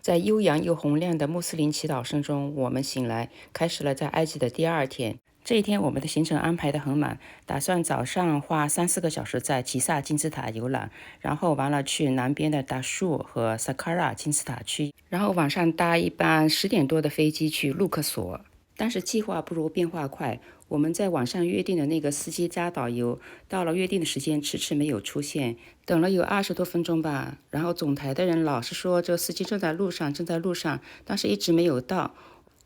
在悠扬又洪亮的穆斯林祈祷声中，我们醒来，开始了在埃及的第二天。这一天，我们的行程安排得很满，打算早上花3-4个小时在吉萨金字塔游览，然后完了去南边的达舒和萨卡拉金字塔区，然后晚上搭一班10点多的飞机去卢克索。但是计划不如变化快，我们在网上约定的那个司机加导游，到了约定的时间迟迟没有出现，等了有20多分钟吧。然后总台的人老是说这个司机正在路上，正在路上，但是一直没有到。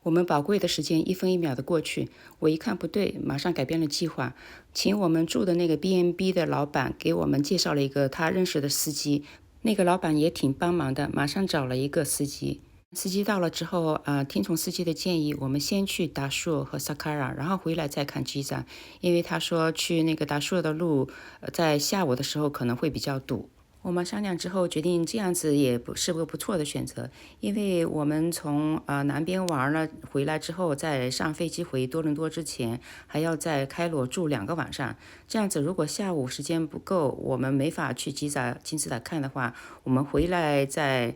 我们宝贵的时间一分一秒的过去，我一看不对，马上改变了计划，请我们住的那个 B&B 的老板给我们介绍了一个他认识的司机，那个老板也挺帮忙的，马上找了一个司机。司机到了之后，听从司机的建议，我们先去达舒和萨卡拉，然后回来再看吉萨，因为他说去那个达舒的路，在下午的时候可能会比较堵。我们商量之后决定这样子也不是个不错的选择，因为我们从南边玩了回来之后，在上飞机回多伦多之前，还要在开罗住2个晚上。这样子如果下午时间不够，我们没法去吉萨金字塔看的话，我们回来在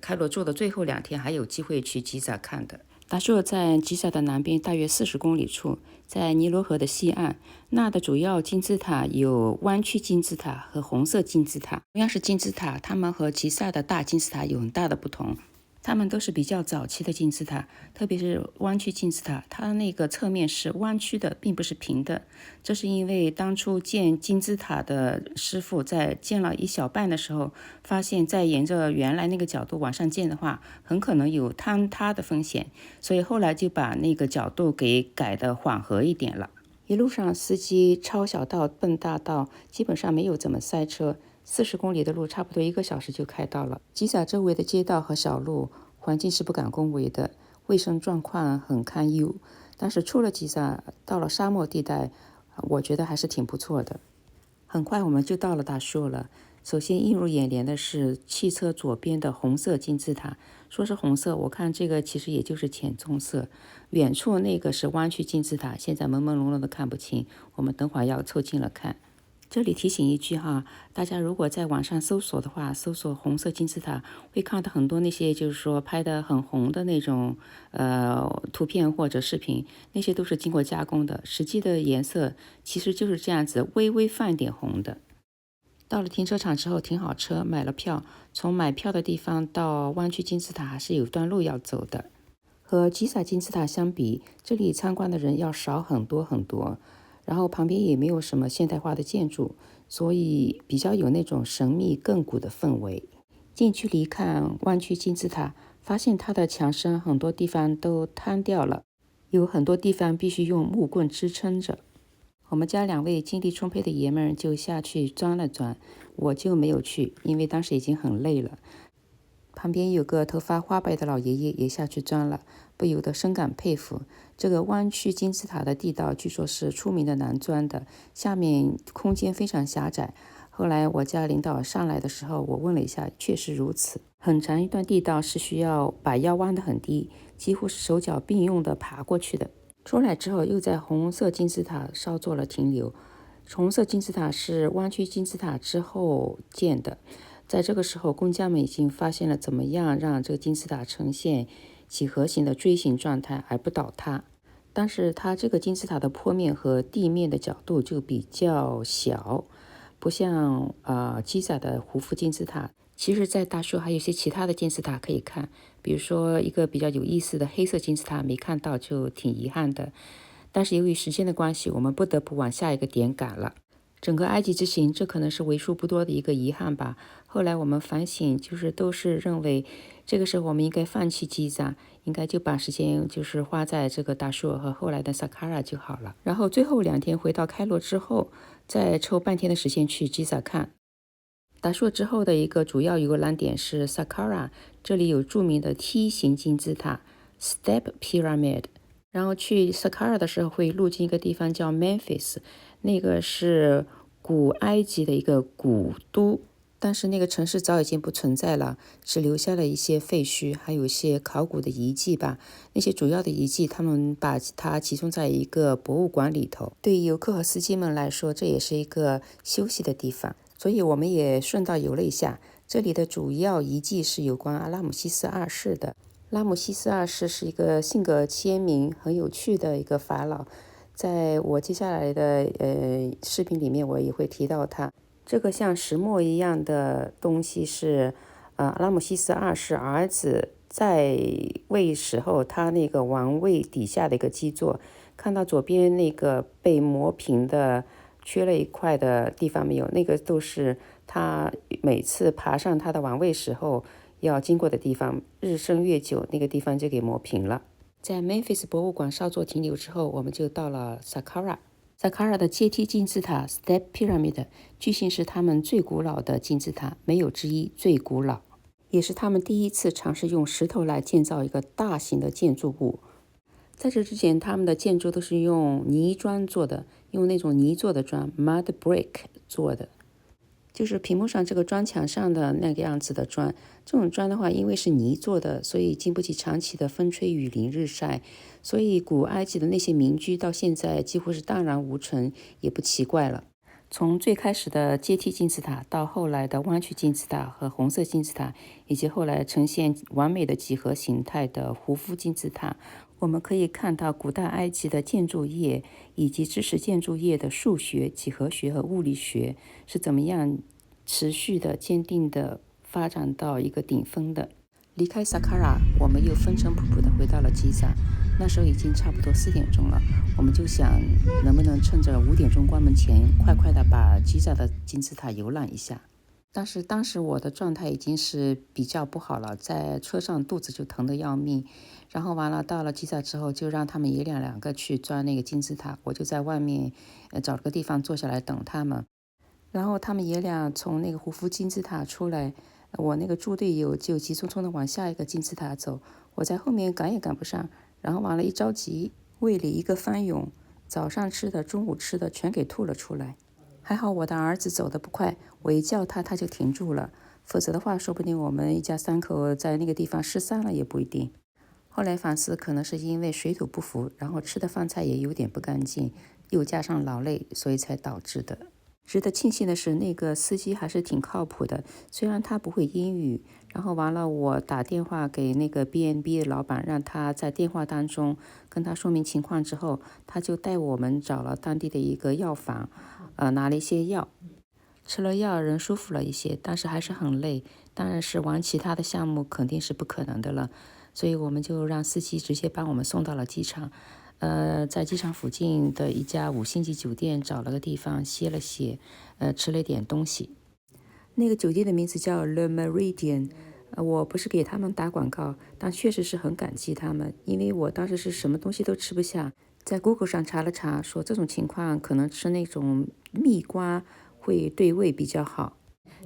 开罗住的最后2天还有机会去吉萨看的。达舒尔在吉萨的南边大约40公里处，在尼罗河的西岸。那的主要金字塔有弯曲金字塔和红色金字塔。同样是金字塔，它们和吉萨的大金字塔有很大的不同。它们都是比较早期的金字塔，特别是弯曲金字塔，它那个侧面是弯曲的，并不是平的。这是因为当初建金字塔的师傅在建了一小半的时候，发现再沿着原来那个角度往上建的话，很可能有坍塌的风险，所以后来就把那个角度给改得缓和一点了。一路上司机抄小道奔大道，基本上没有怎么塞车。40公里的路，差不多1个小时就开到了。吉萨周围的街道和小路环境是不敢恭维的，卫生状况很堪忧。但是出了吉萨，到了沙漠地带，我觉得还是挺不错的。很快我们就到了达舒了。首先映入眼帘的是汽车左边的红色金字塔，说是红色，我看这个其实也就是浅棕色。远处那个是弯曲金字塔，现在朦朦胧胧的看不清，我们等会儿要凑近了看。这里提醒一句哈，大家如果在网上搜索的话，搜索红色金字塔，会看到很多那些就是说拍的很红的那种图片或者视频，那些都是经过加工的，实际的颜色其实就是这样子，微微泛点红的。到了停车场之后停好车，买了票，从买票的地方到弯曲金字塔还是有段路要走的。和吉萨金字塔相比，这里参观的人要少很多很多。然后旁边也没有什么现代化的建筑，所以比较有那种神秘亘古的氛围。近距离看弯曲金字塔，发现它的墙身很多地方都坍掉了，有很多地方必须用木棍支撑着。我们家2位精力充沛的爷们就下去钻了钻，我就没有去，因为当时已经很累了。旁边有个头发花白的老爷爷也下去钻了，不由得深感佩服。这个弯曲金字塔的地道据说是出名的难钻的，下面空间非常狭窄。后来我家领导上来的时候，我问了一下，确实如此。很长一段地道是需要把腰弯得很低，几乎是手脚并用的爬过去的。出来之后又在红色金字塔稍作了停留。红色金字塔是弯曲金字塔之后建的，在这个时候工家们已经发现了怎么样让这个金字塔呈现几何形的锥形状态而不倒塌。但是它这个金字塔的坡面和地面的角度就比较小，不像吉萨的胡夫金字塔。其实在达舒还有一些其他的金字塔可以看，比如说一个比较有意思的黑色金字塔没看到，就挺遗憾的。但是由于时间的关系，我们不得不往下一个点赶了。整个埃及之行，这可能是为数不多的一个遗憾吧。后来我们反省，就是都是认为这个时候我们应该放弃吉萨，应该就把时间就是花在这个达舒尔和后来的萨卡拉就好了。然后最后2天回到开罗之后，再抽半天的时间去吉萨看。达舒尔之后的一个主要游览点是萨卡拉，这里有著名的梯形金字塔 Step Pyramid。然后去萨卡拉的时候会路经一个地方叫 Memphis， 那个是古埃及的一个古都，但是那个城市早已经不存在了，只留下了一些废墟，还有一些考古的遗迹吧。那些主要的遗迹他们把它集中在一个博物馆里头，对于游客和司机们来说这也是一个休息的地方，所以我们也顺道游了一下。这里的主要遗迹是有关阿拉姆西斯二世的。拉姆西斯二世是一个性格鲜明、很有趣的一个法老，在我接下来的视频里面，我也会提到他。这个像石磨一样的东西是，阿拉姆西斯二世儿子在位时候，他那个王位底下的一个基座。看到左边那个被磨平的、缺了一块的地方没有？那个都是他每次爬上他的王位时候要经过的地方。日升月久，那个地方就给磨平了。在 Memphis 博物馆稍作停留之后，我们就到了 Saqqara。Saqqara 的阶梯金字塔 Step Pyramid 据信是他们最古老的金字塔，没有之一，最古老，也是他们第一次尝试用石头来建造一个大型的建筑物。在这之前，他们的建筑都是用泥砖做的，用那种泥做的砖 mud brick 做的，就是屏幕上这个砖墙上的那个样子的砖。这种砖的话，因为是泥做的，所以经不起长期的风吹雨淋日晒，所以古埃及的那些民居到现在几乎是荡然无存，也不奇怪了。从最开始的阶梯金字塔，到后来的弯曲金字塔和红色金字塔，以及后来呈现完美的几何形态的胡夫金字塔，我们可以看到古代埃及的建筑业以及支持建筑业的数学、几何学和物理学是怎么样持续的、坚定的发展到一个顶峰的。离开萨卡拉，我们又风尘仆仆地回到了吉萨。那时候已经差不多4点钟了，我们就想能不能趁着5点钟关门前，快快地把吉萨的金字塔游览一下。但是当时我的状态已经是比较不好了，在车上肚子就疼得要命。然后完了，到了吉萨之后，就让他们爷俩两个去钻那个金字塔，我就在外面找了个地方坐下来等他们。然后他们爷俩从那个胡夫金字塔出来，我那个猪队友就急匆匆地往下一个金字塔走，我在后面赶也赶不上。然后完了，一着急，胃里一个翻涌，早上吃的、中午吃的全给吐了出来。还好我的儿子走得不快，我一叫他，他就停住了，否则的话，说不定我们一家3口在那个地方失散了也不一定。后来反思，可能是因为水土不服，然后吃的饭菜也有点不干净，又加上劳累，所以才导致的。值得庆幸的是，那个司机还是挺靠谱的，虽然他不会英语。然后完了，我打电话给那个 B&B 的老板，让他在电话当中跟他说明情况之后，他就带我们找了当地的一个药房，拿了一些药。吃了药人舒服了一些，但是还是很累，当然是玩其他的项目肯定是不可能的了，所以我们就让司机直接帮我们送到了机场。在机场附近的一家5星级酒店找了个地方歇了歇，吃了点东西。那个酒店的名字叫 Le Méridien，我不是给他们打广告，但确实是很感激他们，因为我当时是什么东西都吃不下，在 Google 上查了查，说这种情况可能吃那种蜜瓜会对胃比较好。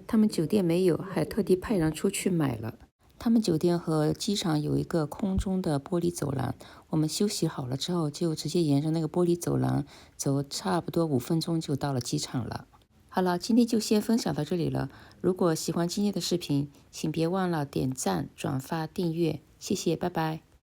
他们酒店没有，还特地派人出去买了。他们酒店和机场有一个空中的玻璃走廊，我们休息好了之后，就直接沿着那个玻璃走廊走，差不多5分钟就到了机场了。好了，今天就先分享到这里了。如果喜欢今天的视频，请别忘了点赞、转发、订阅，谢谢，拜拜。